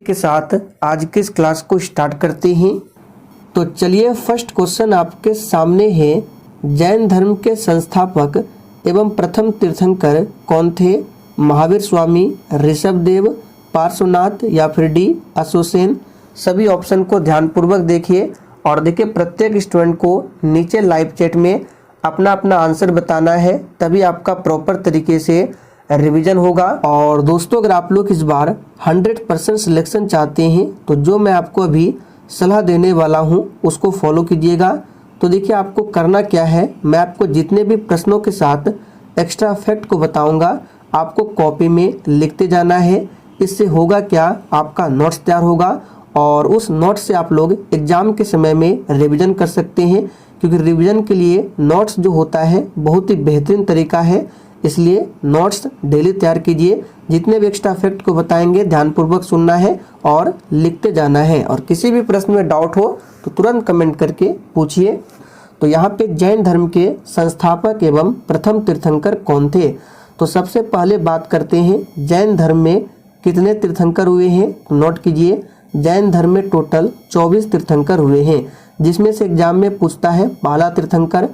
के साथ आज की इस क्लास को स्टार्ट करते हैं। तो चलिए फर्स्ट क्वेश्चन आपके सामने है। जैन धर्म के संस्थापक एवं प्रथम तीर्थंकर कौन थे? महावीर स्वामी, ऋषभदेव, पार्श्वनाथ या फिर डी अशोकसेन। सभी ऑप्शन को ध्यानपूर्वक देखिए और देखिए प्रत्येक स्टूडेंट को नीचे लाइव चैट में अपना अपना आंसर बताना है, तभी आपका प्रॉपर तरीके से रिवीजन होगा। और दोस्तों अगर आप लोग इस बार 100% सिलेक्शन चाहते हैं तो जो मैं आपको अभी सलाह देने वाला हूं उसको फॉलो कीजिएगा। तो देखिए आपको करना क्या है, मैं आपको जितने भी प्रश्नों के साथ एक्स्ट्रा फैक्ट को बताऊंगा आपको कॉपी में लिखते जाना है। इससे होगा क्या, आपका नोट्स तैयार होगा और उस नोट्स से आप लोग एग्जाम के समय में रिवीजन कर सकते हैं, क्योंकि रिवीजन के लिए नोट्स जो होता है बहुत ही बेहतरीन तरीका है। इसलिए नोट्स डेली तैयार कीजिए। जितने भी एक्स्ट्रा फैक्ट को बताएंगे ध्यानपूर्वक सुनना है और लिखते जाना है। और किसी भी प्रश्न में डाउट हो तो तुरंत कमेंट करके पूछिए। तो यहाँ पे जैन धर्म के संस्थापक एवं प्रथम तीर्थंकर कौन थे? तो सबसे पहले बात करते हैं जैन धर्म में कितने तीर्थंकर हुए हैं। तो नोट कीजिए, जैन धर्म में टोटल 24 तीर्थंकर हुए हैं, जिसमें से एग्जाम में पूछता है पहला तीर्थंकर,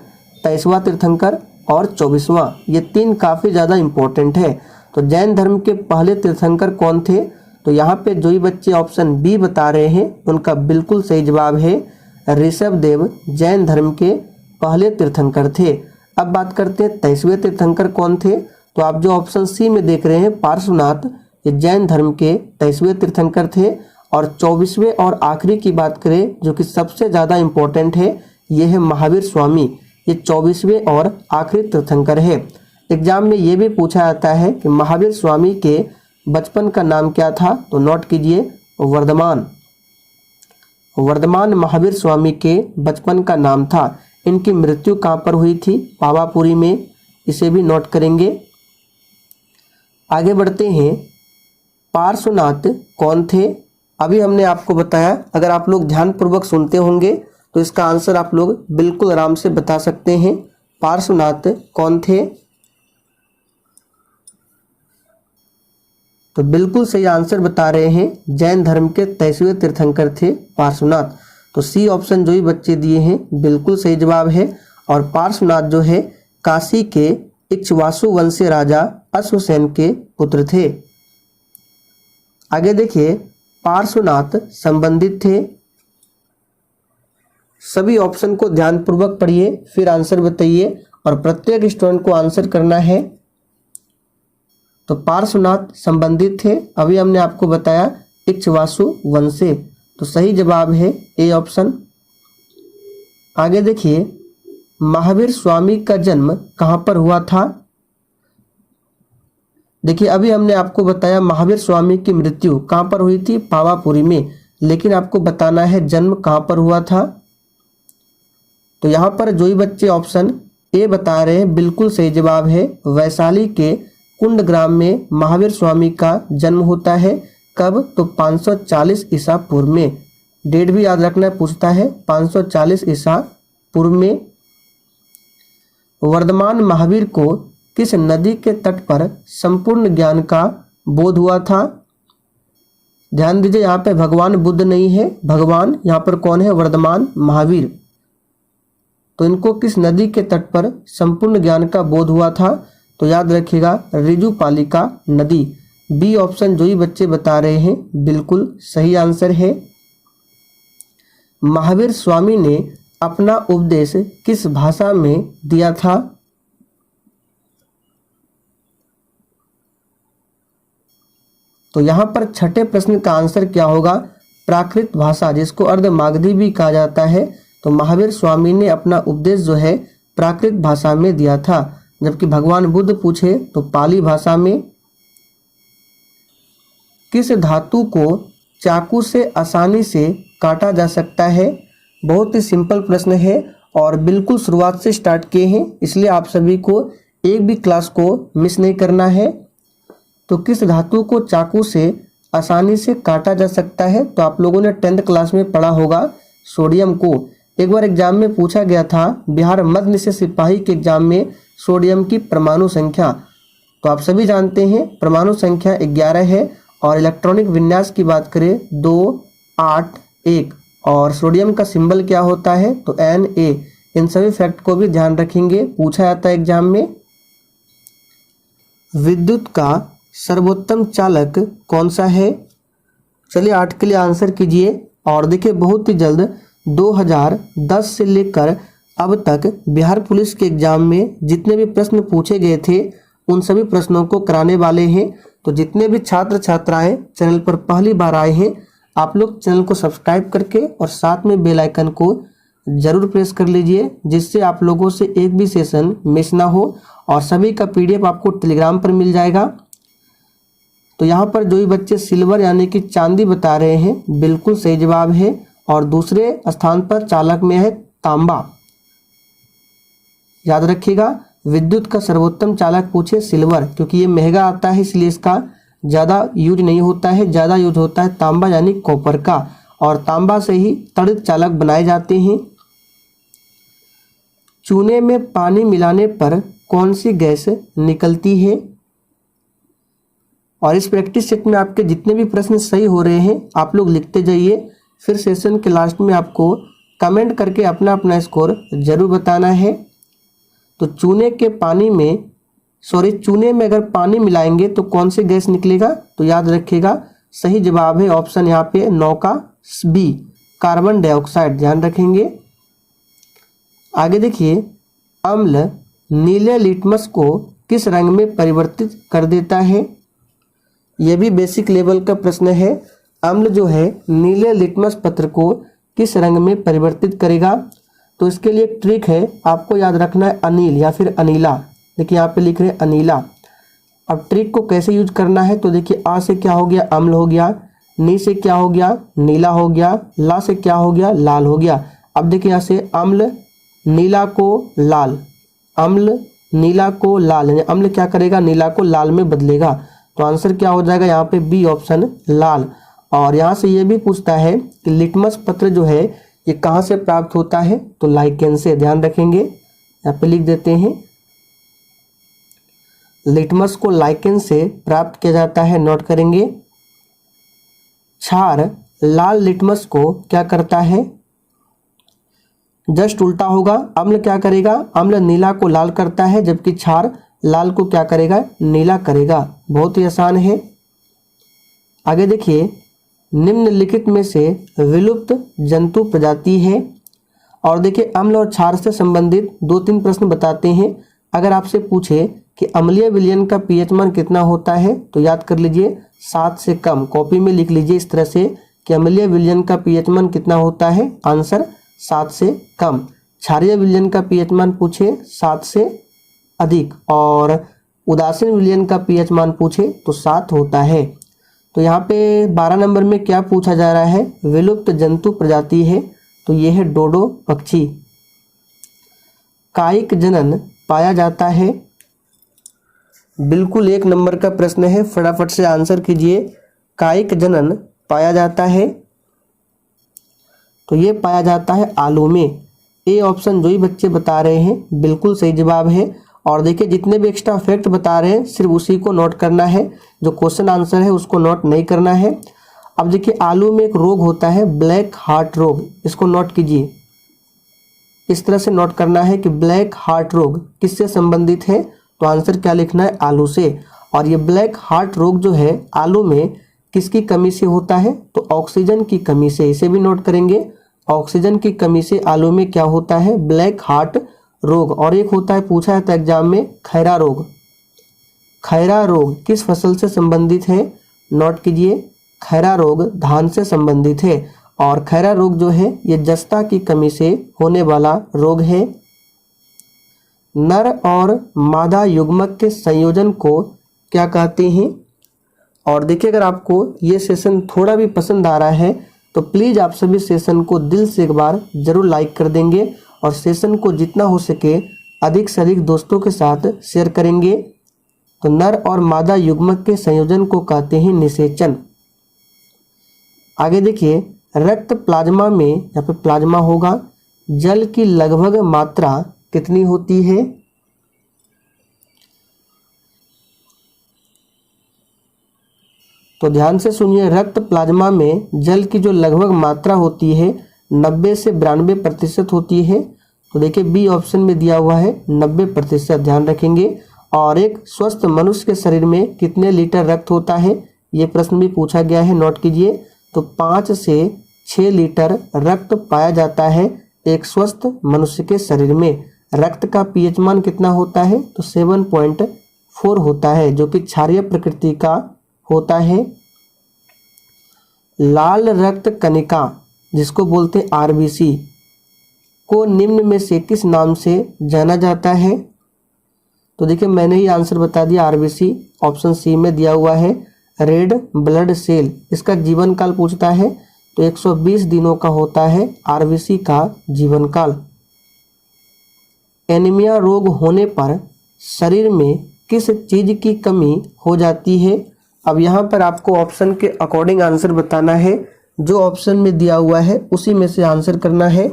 23वां तीर्थंकर और 24वां। ये तीन काफ़ी ज़्यादा इम्पोर्टेंट है। तो जैन धर्म के पहले तीर्थंकर कौन थे? तो यहाँ पे जो ही बच्चे ऑप्शन बी बता रहे हैं उनका बिल्कुल सही जवाब है ऋषभदेव जैन धर्म के पहले तीर्थंकर थे। अब बात करते हैं 23वें तीर्थंकर कौन थे। तो आप जो ऑप्शन सी में देख रहे हैं पार्श्वनाथ, ये जैन धर्म के 23वें तीर्थंकर थे। और 24वें और आखिरी की बात करें जो कि सबसे ज़्यादा इम्पोर्टेंट है, ये है महावीर स्वामी, ये 24वें और आखिरी तीर्थंकर है। एग्जाम में ये भी पूछा जाता है कि महावीर स्वामी के बचपन का नाम क्या था। तो नोट कीजिए वर्धमान। वर्धमान महावीर स्वामी के बचपन का नाम था। इनकी मृत्यु कहाँ पर हुई थी? पावापुरी में। इसे भी नोट करेंगे। आगे बढ़ते हैं, पार्श्वनाथ कौन थे? अभी हमने आपको बताया, अगर आप लोग ध्यानपूर्वक सुनते होंगे तो इसका आंसर आप लोग बिल्कुल आराम से बता सकते हैं। पार्श्वनाथ कौन थे? तो बिल्कुल सही आंसर बता रहे हैं, जैन धर्म के 23वें तीर्थंकर थे पार्श्वनाथ। तो सी ऑप्शन जो ही बच्चे दिए हैं बिल्कुल सही जवाब है। और पार्श्वनाथ जो है काशी के इक्ष्वाकु वंशीय राजा अश्वसेन के पुत्र थे। आगे देखिए, पार्श्वनाथ संबंधित थे। सभी ऑप्शन को ध्यानपूर्वक पढ़िए फिर आंसर बताइए और प्रत्येक स्टूडेंट को आंसर करना है। तो पार्श्वनाथ संबंधित थे, अभी हमने आपको बताया इक्ष्वाकु वंश से। तो सही जवाब है ए ऑप्शन। आगे देखिए, महावीर स्वामी का जन्म कहाँ पर हुआ था? देखिए अभी हमने आपको बताया महावीर स्वामी की मृत्यु कहाँ पर हुई थी? पावापुरी में। लेकिन आपको बताना है जन्म कहाँ पर हुआ था। तो यहाँ पर जो ही बच्चे ऑप्शन ए बता रहे हैं बिल्कुल सही जवाब है। वैशाली के कुंड ग्राम में महावीर स्वामी का जन्म होता है। कब? तो 540 ईसा पूर्व में। डेट भी याद रखना पूछता है, 540 ईसा पूर्व में। वर्धमान महावीर को किस नदी के तट पर संपूर्ण ज्ञान का बोध हुआ था? ध्यान दीजिए, यहाँ पे भगवान बुद्ध नहीं है, भगवान यहाँ पर कौन है? वर्धमान महावीर। तो इनको किस नदी के तट पर संपूर्ण ज्ञान का बोध हुआ था? तो याद रखिएगा ऋजुपालिका नदी। बी ऑप्शन जो ही बच्चे बता रहे हैं बिल्कुल सही आंसर है। महावीर स्वामी ने अपना उपदेश किस भाषा में दिया था? तो यहाँ पर छठे प्रश्न का आंसर क्या होगा? प्राकृत भाषा, जिसको अर्धमागधी भी कहा जाता है। तो महावीर स्वामी ने अपना उपदेश जो है प्राकृत भाषा में दिया था, जबकि भगवान बुद्ध पूछे तो पाली भाषा में। किस धातु को चाकू से आसानी से काटा जा सकता है? बहुत ही सिंपल प्रश्न है और बिल्कुल शुरुआत से स्टार्ट किए हैं, इसलिए आप सभी को एक भी क्लास को मिस नहीं करना है। तो किस धातु को चाकू से आसानी से काटा जा सकता है? तो आप लोगों ने 10th क्लास में पढ़ा होगा सोडियम को। एक बार एग्जाम में पूछा गया था, बिहार मध्य निषेध सिपाही के एग्जाम में सोडियम की परमाणु संख्या। तो आप सभी जानते हैं परमाणु संख्या 11 है और इलेक्ट्रॉनिक विन्यास की बात करें 281 और सोडियम का सिंबल क्या होता है तो Na। इन सभी फैक्ट को भी ध्यान रखेंगे, पूछा जाता है एग्जाम में। विद्युत का सर्वोत्तम चालक कौन सा है? चलिए 8 के लिए आंसर कीजिए। और देखिए बहुत ही जल्द 2010 से लेकर अब तक बिहार पुलिस के एग्जाम में जितने भी प्रश्न पूछे गए थे उन सभी प्रश्नों को कराने वाले हैं। तो जितने भी छात्र छात्राएं चैनल पर पहली बार आए हैं, आप लोग चैनल को सब्सक्राइब करके और साथ में बेल आइकन को जरूर प्रेस कर लीजिए, जिससे आप लोगों से एक भी सेशन मिस ना हो। और सभी का PDF आपको टेलीग्राम पर मिल जाएगा। तो यहाँ पर जो भी बच्चे सिल्वर यानी कि चांदी बता रहे हैं बिल्कुल सही जवाब है। और दूसरे स्थान पर चालक में है तांबा। याद रखिएगा, विद्युत का सर्वोत्तम चालक पूछे सिल्वर, क्योंकि ये महंगा आता है इसलिए इसका ज़्यादा यूज नहीं होता है। ज़्यादा यूज होता है तांबा यानी कॉपर का, और तांबा से ही तड़ित चालक बनाए जाते हैं। चूने में पानी मिलाने पर कौन सी गैस निकलती है? और इस प्रैक्टिस सेट में आपके जितने भी प्रश्न सही हो रहे हैं आप लोग लिखते जाइए। फिर सेशन के लास्ट में आपको कमेंट करके अपना अपना स्कोर जरूर बताना है। तो चूने में अगर पानी मिलाएंगे तो कौन सी गैस निकलेगा? तो याद रखिएगा सही जवाब है ऑप्शन यहाँ पे 9 का B, कार्बन डाइऑक्साइड। ध्यान रखेंगे। आगे देखिए, अम्ल नीले लिटमस को किस रंग में परिवर्तित कर देता है? यह भी बेसिक लेवल का प्रश्न है। अम्ल जो है नीले लिटमस पत्र को किस रंग में परिवर्तित करेगा? तो इसके लिए एक ट्रिक है, आपको याद रखना है अनील या फिर अनीला। देखिए यहाँ पे लिख रहे हैं अनीला। अब ट्रिक को कैसे यूज करना है तो देखिए, आ से क्या हो गया अम्ल हो गया, नी से क्या हो गया नीला हो गया, ला से क्या हो गया लाल हो गया। अब देखिए यहाँ से अम्ल नीला को लाल, अम्ल नीला को लाल, यानी अम्ल क्या करेगा नीला को लाल में बदलेगा। तो आंसर क्या हो जाएगा यहाँ पे B ऑप्शन लाल। और यहाँ से ये भी पूछता है कि लिटमस पत्र जो है ये कहाँ से प्राप्त होता है? तो लाइकेन से। ध्यान रखेंगे, यहाँ पे लिख देते हैं लिटमस को लाइकेन से प्राप्त किया जाता है, नोट करेंगे। क्षार लाल लिटमस को क्या करता है? जस्ट उल्टा होगा। अम्ल क्या करेगा? अम्ल नीला को लाल करता है, जबकि क्षार लाल को क्या करेगा नीला करेगा। बहुत ही आसान है। आगे देखिए, निम्नलिखित में से विलुप्त जंतु प्रजाति है। और देखिए अम्ल और क्षार से संबंधित 2-3 प्रश्न बताते हैं। अगर आपसे पूछे कि अम्लीय विलयन का pH मान कितना होता है तो याद कर लीजिए 7 से कम। कॉपी में लिख लीजिए इस तरह से कि अम्लीय विलयन का pH मान कितना होता है, आंसर 7 से कम। क्षारीय विलयन का pH मान पूछे 7 से अधिक, और उदासीन विलयन का pH मान पूछे तो 7 होता है। तो यहाँ पे 12 नंबर में क्या पूछा जा रहा है? विलुप्त जंतु प्रजाति है, तो ये है डोडो पक्षी। कायिक जनन पाया जाता है, बिल्कुल 1 नंबर का प्रश्न है, फटाफट से आंसर कीजिए। कायिक जनन पाया जाता है तो ये पाया जाता है आलू में। ए ऑप्शन जो ही बच्चे बता रहे हैं बिल्कुल सही जवाब है। और देखिए जितने भी एक्स्ट्रा फैक्ट बता रहे हैं सिर्फ उसी को नोट करना है, जो क्वेश्चन आंसर है उसको नोट नहीं करना है। अब देखिए आलू में एक रोग होता है ब्लैक हार्ट रोग, इसको नोट कीजिए। इस तरह से नोट करना है कि ब्लैक हार्ट रोग किससे संबंधित है, तो आंसर क्या लिखना है आलू से। और ये ब्लैक हार्ट रोग जो है आलू में किसकी कमी से होता है, तो ऑक्सीजन की कमी से। इसे भी नोट करेंगे, ऑक्सीजन की कमी से आलू में क्या होता है ब्लैक हार्ट रोग। और एक होता है, पूछा जाता है एग्जाम में, खैरा रोग। खैरा रोग किस फसल से संबंधित है, नोट कीजिए। खैरा रोग धान से संबंधित है। और खैरा रोग जो है ये जस्ता की कमी से होने वाला रोग है। नर और मादा युग्मक के संयोजन को क्या कहते हैं। और देखिए अगर आपको ये सेशन थोड़ा भी पसंद आ रहा है तो प्लीज़ आप सभी सेशन को दिल से एक बार जरूर लाइक कर देंगे, और सेशन को जितना हो सके अधिक से अधिक दोस्तों के साथ शेयर करेंगे। तो नर और मादा युग्मक के संयोजन को कहते हैं निषेचन। आगे देखिए, रक्त प्लाज्मा में, यहाँ पे प्लाज्मा होगा, जल की लगभग मात्रा कितनी होती है। तो ध्यान से सुनिए, रक्त प्लाज्मा में जल की जो लगभग मात्रा होती है 90 से 92% होती है। तो देखिए बी ऑप्शन में दिया हुआ है 90%, ध्यान रखेंगे। और एक स्वस्थ मनुष्य के शरीर में कितने लीटर रक्त होता है, ये प्रश्न भी पूछा गया है, नोट कीजिए। तो 5 से 6 लीटर रक्त पाया जाता है एक स्वस्थ मनुष्य के शरीर में। रक्त का पीएच मान कितना होता है, तो 7.4 होता है, जो कि क्षारीय प्रकृति का होता है। लाल रक्त कणिका जिसको बोलते हैं आरबीसी को निम्न में से किस नाम से जाना जाता है। तो देखिए मैंने ही आंसर बता दिया, आरबीसी ऑप्शन सी में दिया हुआ है, रेड ब्लड सेल। इसका जीवन काल पूछता है तो 120 दिनों का होता है आरबीसी का जीवन काल। एनीमिया रोग होने पर शरीर में किस चीज की कमी हो जाती है। अब यहाँ पर आपको ऑप्शन के अकॉर्डिंग आंसर बताना है, जो ऑप्शन में दिया हुआ है उसी में से आंसर करना है।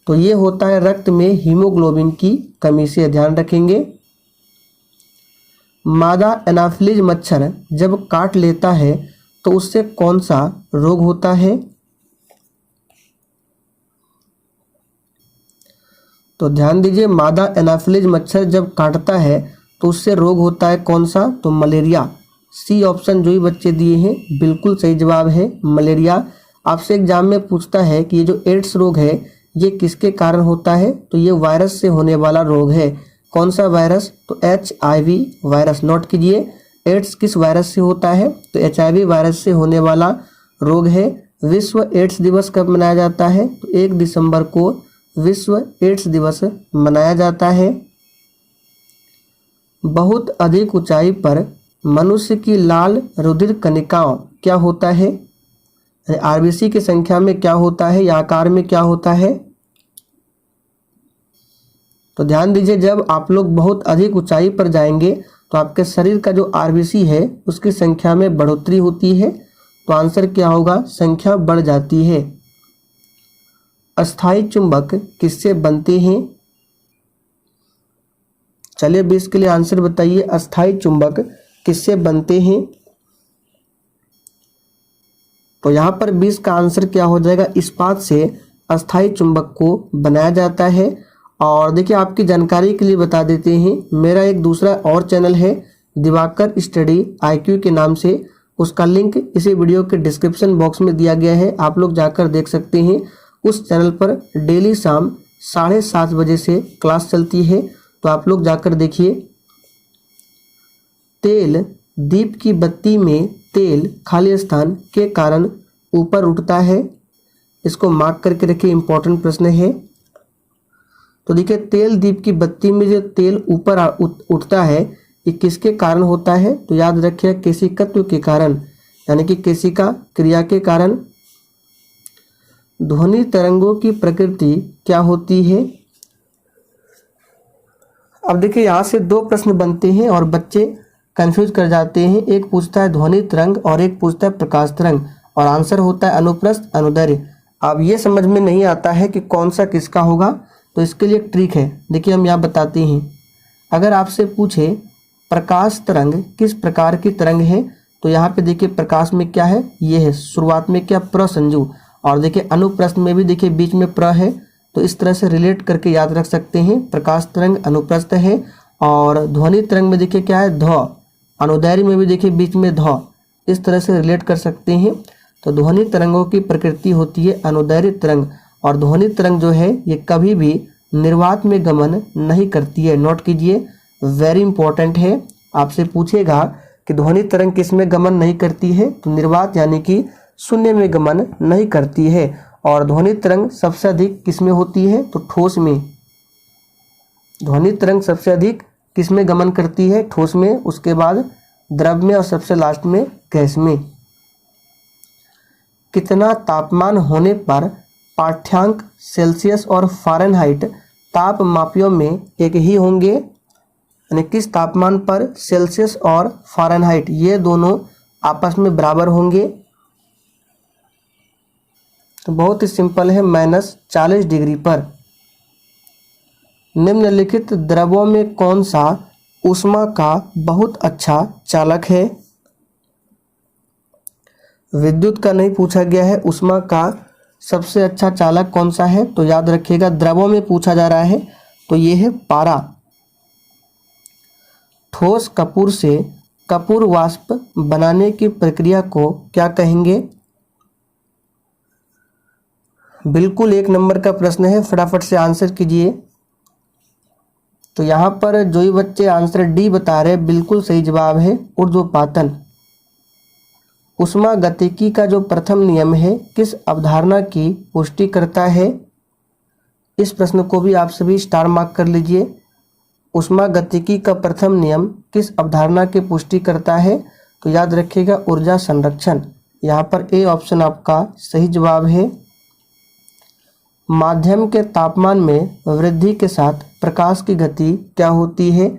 तो ये होता है रक्त में हीमोग्लोबिन की कमी से, ध्यान रखेंगे। मादा एनाफिलीज मच्छर जब काट लेता है तो उससे कौन सा रोग होता है। तो ध्यान दीजिए, मादा एनाफिलीज मच्छर जब काटता है तो उससे रोग होता है कौन सा, तो मलेरिया। सी ऑप्शन जो ही बच्चे दिए हैं बिल्कुल सही जवाब है, मलेरिया। आपसे एग्जाम में पूछता है कि ये जो एड्स रोग है ये किसके कारण होता है, तो ये वायरस से होने वाला रोग है। कौन सा वायरस, तो HIV वायरस। नोट कीजिए, एड्स किस वायरस से होता है, तो HIV वायरस से होने वाला रोग है। विश्व एड्स दिवस कब मनाया जाता है, तो 1 दिसंबर को विश्व एड्स दिवस मनाया जाता है। बहुत अधिक ऊंचाई पर मनुष्य की लाल रुधिर कणिकाओं क्या होता है, आरबीसी की संख्या में क्या होता है या आकार में क्या होता है। तो ध्यान दीजिए, जब आप लोग बहुत अधिक ऊंचाई पर जाएंगे तो आपके शरीर का जो आरबीसी है उसकी संख्या में बढ़ोतरी होती है। तो आंसर क्या होगा, संख्या बढ़ जाती है। अस्थाई चुंबक किससे बनते हैं। चलिए 20 के लिए आंसर बताइए, अस्थाई चुंबक किससे बनते हैं। तो यहाँ पर 20 का आंसर क्या हो जाएगा, इस्पात से अस्थाई चुंबक को बनाया जाता है। और देखिए आपकी जानकारी के लिए बता देते हैं, मेरा एक दूसरा और चैनल है दिवाकर स्टडी IQ के नाम से, उसका लिंक इसी वीडियो के डिस्क्रिप्शन बॉक्स में दिया गया है, आप लोग जाकर देख सकते हैं। उस चैनल पर डेली शाम 7:30 बजे से क्लास चलती है, तो आप लोग जाकर देखिए। तेल दीप की बत्ती में तेल खाली स्थान के कारण ऊपर उठता है, इसको मार्क करके रखिए, इंपॉर्टेंट प्रश्न है। तो देखिए तेल दीप की बत्ती में जो तेल ऊपर उठता है ये किसके कारण होता है, तो याद रखिए केशिकत्व के कारण, यानी कि केशिका क्रिया के कारण। ध्वनि तरंगों की प्रकृति क्या होती है। अब देखिए यहाँ से 2 प्रश्न बनते हैं और बच्चे कंफ्यूज कर जाते हैं, एक पूछता है ध्वनि तरंग और एक पूछता है प्रकाश तरंग, और आंसर होता है अनुप्रस्थ अनुदैर्घ्य। अब ये समझ में नहीं आता है कि कौन सा किसका होगा, तो इसके लिए एक ट्रिक है, देखिए हम यहाँ बताते हैं। अगर आपसे पूछे प्रकाश तरंग किस प्रकार की तरंग है, तो यहाँ पे देखिए प्रकाश में क्या है, ये है शुरुआत में क्या, प्रसंजु, और देखिए अनुप्रस्थ में भी देखिए बीच में प्र है, तो इस तरह से रिलेट करके याद रख सकते हैं। प्रकाश तरंग अनुप्रस्थ है, और ध्वनि तरंग में देखिए क्या है, ध्व, अनुदैर्घ्य में भी देखिए बीच में ध्व, इस तरह से रिलेट कर सकते हैं। तो ध्वनि तरंगों की प्रकृति होती है अनुदैर्घ्य तरंग, और ध्वनि तरंग जो है ये कभी भी निर्वात में गमन नहीं करती है। नोट कीजिए, वेरी इंपॉर्टेंट है, आपसे पूछेगा कि ध्वनि तरंग किस में गमन नहीं करती है, तो निर्वात यानी कि शून्य में गमन नहीं करती है। और ध्वनि तरंग सबसे अधिक किस में होती है, तो ठोस में। ध्वनि तरंग सबसे अधिक किस में गमन करती है, ठोस में, उसके बाद द्रव में और सबसे लास्ट में गैस में। कितना तापमान होने पर पाठ्यांक सेल्सियस और फ़ारेनहाइट ताप मापियों में एक ही होंगे, यानी किस तापमान पर सेल्सियस और फ़ारेनहाइट ये दोनों आपस में बराबर होंगे, तो बहुत ही सिंपल है, -40 डिग्री पर। निम्नलिखित द्रवों में कौन सा ऊष्मा का बहुत अच्छा चालक है। विद्युत का नहीं पूछा गया है, ऊष्मा का सबसे अच्छा चालक कौन सा है, तो याद रखिएगा द्रवों में पूछा जा रहा है तो ये है पारा। ठोस कपूर से कपूर वाष्प बनाने की प्रक्रिया को क्या कहेंगे? बिल्कुल 1 नंबर का प्रश्न है, फटाफट से आंसर कीजिए। तो यहाँ पर जो ही बच्चे आंसर डी बता रहे हैं बिल्कुल सही जवाब है ऊर्ध्वपातन। ऊष्मागतिकी का जो प्रथम नियम है किस अवधारणा की पुष्टि करता है? इस प्रश्न को भी आप सभी स्टार मार्क कर लीजिए। ऊष्मागतिकी का प्रथम नियम किस अवधारणा की पुष्टि करता है? तो याद रखिएगा ऊर्जा संरक्षण। यहाँ पर ए ऑप्शन आपका सही जवाब है। माध्यम के तापमान में वृद्धि के साथ प्रकाश की गति क्या होती है?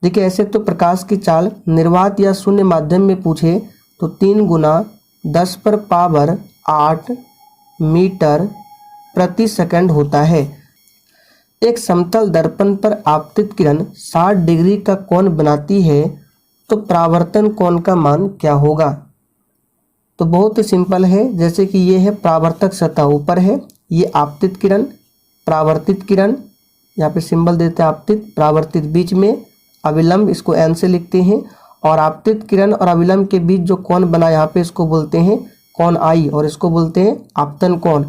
देखिए ऐसे तो प्रकाश की चाल निर्वात या शून्य माध्यम में पूछे तो 3 गुना 10⁸ मीटर प्रति सेकंड होता है। एक समतल दर्पण पर आपतित किरण 60 डिग्री का कोण बनाती है तो परावर्तन कोण का मान क्या होगा? तो बहुत ही सिंपल है, जैसे कि ये है परावर्तक सतह ऊपर है, ये आपतित किरण, परावर्तित किरण, यहाँ पे सिंबल देते हैं आपतित, परावर्तित बीच में, अविलंब इसको एन से लिखते हैं, और आपतित किरण और अविलंब के बीच जो कोण बना यहाँ पे इसको बोलते हैं कोण आई और इसको बोलते हैं आपतन कोण,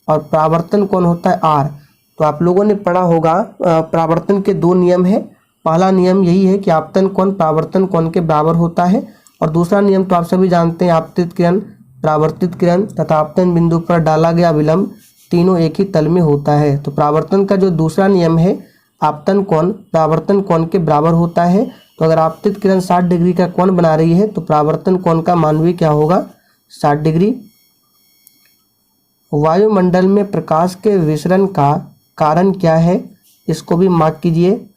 और परावर्तन कोण होता है आर। तो आप लोगों ने पढ़ा होगा परावर्तन के 2 नियम है। पहला नियम यही है कि आपतन कोण परावर्तन कोण के बराबर होता है, और दूसरा नियम तो आप सभी जानते हैं आपतित किरण, परावर्तित किरण तथा आपतन बिंदु पर डाला गया विलंब तीनों एक ही तल में होता है। तो परावर्तन का जो दूसरा नियम है आपतन कोण परावर्तन कोण के बराबर होता है। तो अगर आपतित किरण 60 डिग्री का कोण बना रही है तो परावर्तन कोण का मान भी क्या होगा? 60 डिग्री। वायुमंडल में प्रकाश के विसरण का कारण क्या है? इसको भी मार्क कीजिए।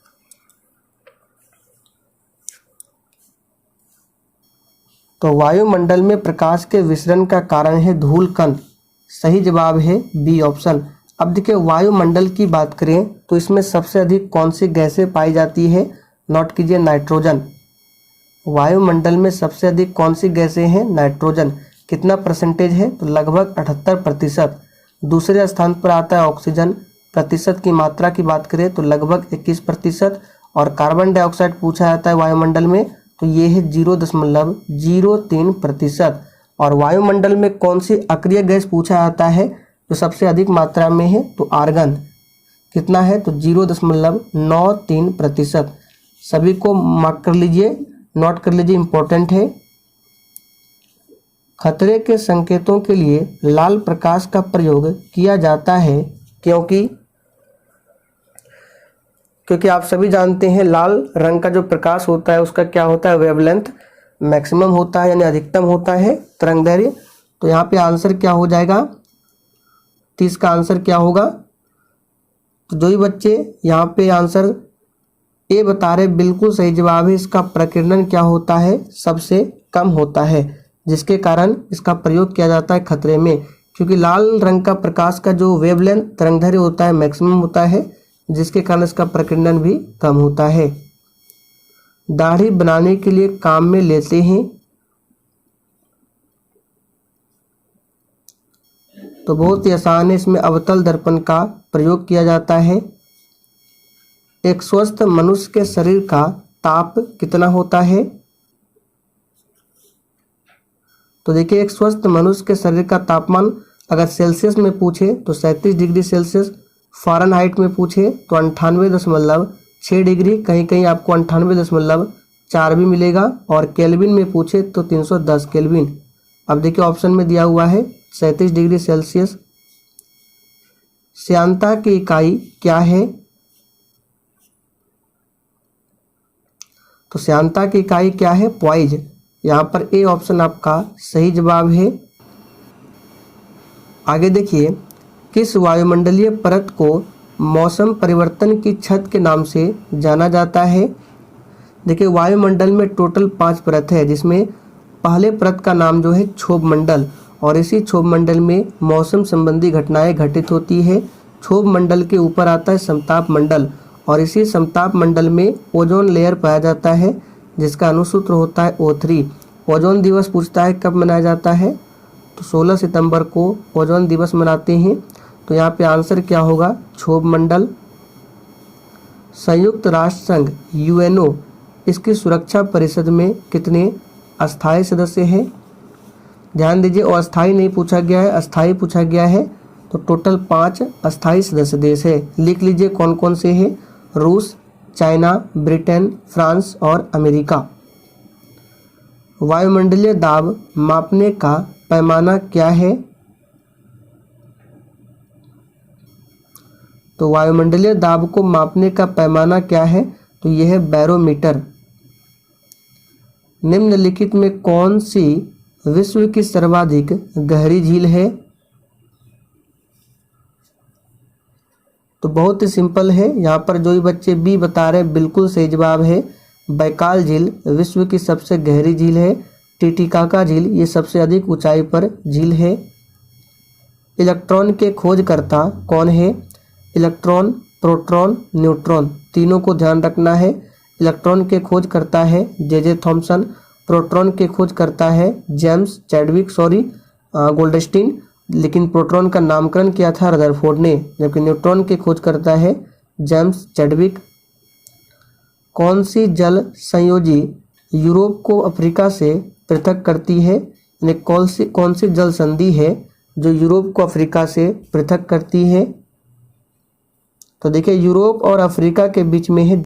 तो वायुमंडल में प्रकाश के विसरण का कारण है धूल कण। सही जवाब है बी ऑप्शन। अब देखिए वायुमंडल की बात करें तो इसमें सबसे अधिक कौन सी गैसें पाई जाती है? नोट कीजिए नाइट्रोजन। वायुमंडल में सबसे अधिक कौन सी गैसें हैं? नाइट्रोजन। कितना परसेंटेज है? तो लगभग 78%। दूसरे स्थान पर आता है ऑक्सीजन। प्रतिशत की मात्रा की बात करें तो लगभग 21%, और कार्बन डाइऑक्साइड पूछा जाता है वायुमंडल में तो ये है 0.03%। और वायुमंडल में कौन सी अक्रिय गैस पूछा जाता है जो सबसे अधिक मात्रा में है? तो आर्गन। कितना है? तो 0.93%। सभी को मार्क कर लीजिए, नोट कर लीजिए, इंपॉर्टेंट है। खतरे के संकेतों के लिए लाल प्रकाश का प्रयोग किया जाता है क्योंकि आप सभी जानते हैं लाल रंग का जो प्रकाश होता है उसका क्या होता है? वेवलेंथ मैक्सिमम होता है, यानी अधिकतम होता है तरंगदैर्घ्य। तो यहाँ पे आंसर क्या हो जाएगा? 30 का आंसर क्या होगा? तो जो ही बच्चे यहाँ पे आंसर ए बता रहे बिल्कुल सही जवाब है। इसका प्रकीर्णन क्या होता है? सबसे कम होता है, जिसके कारण इसका प्रयोग किया जाता है खतरे में, क्योंकि लाल रंग का प्रकाश का जो वेवलेंथ तरंगदैर्घ्य होता है मैक्सिमम होता है, जिसके कारण इसका प्रकीर्णन भी कम होता है। दाढ़ी बनाने के लिए काम में लेते हैं तो बहुत ही आसान है, इसमें अवतल दर्पण का प्रयोग किया जाता है। एक स्वस्थ मनुष्य के शरीर का ताप कितना होता है? तो देखिए एक स्वस्थ मनुष्य के शरीर का तापमान अगर सेल्सियस में पूछे तो 37 डिग्री सेल्सियस, फ़ारेनहाइट में पूछे तो 98.6 डिग्री, कहीं कहीं आपको 98.4 भी मिलेगा, और केल्विन में पूछे तो 310 केल्विन। अब देखिए ऑप्शन में दिया हुआ है 37 डिग्री सेल्सियस। श्यानता की इकाई क्या है? तो श्यानता की इकाई क्या है? पॉइज। यहाँ पर ए ऑप्शन आपका सही जवाब है। आगे देखिए किस वायुमंडलीय परत को मौसम परिवर्तन की छत के नाम से जाना जाता है? देखिए वायुमंडल में टोटल 5 परत है, जिसमें पहले परत का नाम जो है क्षोभ मंडल, और इसी क्षोभ मंडल में मौसम संबंधी घटनाएं घटित होती है। क्षोभ मंडल के ऊपर आता है समताप मंडल, और इसी समताप मंडल में ओजोन लेयर पाया जाता है जिसका अनुसूत्र होता है O3। ओजोन दिवस पूछता है कब मनाया जाता है, तो 16 सितंबर को ओजोन दिवस मनाते हैं। तो यहाँ पे आंसर क्या होगा, क्षोभ मंडल। संयुक्त राष्ट्र संघ UNO इसकी सुरक्षा परिषद में कितने अस्थायी सदस्य हैं? ध्यान दीजिए, अस्थायी नहीं पूछा गया है, अस्थायी पूछा गया है। तो टोटल 5 अस्थायी सदस्य देश है। लिख लीजिए कौन कौन से हैं, रूस, चाइना, ब्रिटेन, फ्रांस और अमेरिका। वायुमंडलीय दाब मापने का पैमाना क्या है? तो वायुमंडलीय दाब को मापने का पैमाना क्या है, तो यह है बैरोमीटर। निम्नलिखित में कौन सी विश्व की सर्वाधिक गहरी झील है? तो बहुत ही सिंपल है, यहाँ पर जो भी बच्चे बी बता रहे हैं बिल्कुल सही जवाब है। बैकाल झील विश्व की सबसे गहरी झील है। टिटिकाका झील ये सबसे अधिक ऊंचाई पर झील है। इलेक्ट्रॉन के खोजकर्ता कौन है? इलेक्ट्रॉन, प्रोटॉन, न्यूट्रॉन तीनों को ध्यान रखना है। इलेक्ट्रॉन के खोजकर्ता है जे थॉमसन, प्रोटॉन के खोजकर्ता है जेम्स चैडविक गोल्डस्टीन, लेकिन प्रोटॉन का नामकरण किया था रदरफोर्ड ने, जबकि न्यूट्रॉन के खोजकर्ता है जेम्स चैडविक। कौन सी जल संयोजी यूरोप को अफ्रीका से पृथक करती है? यानी कौन सी जल संधि है जो यूरोप को अफ्रीका से पृथक करती है? तो देखिए यूरोप और अफ्रीका के बीच में है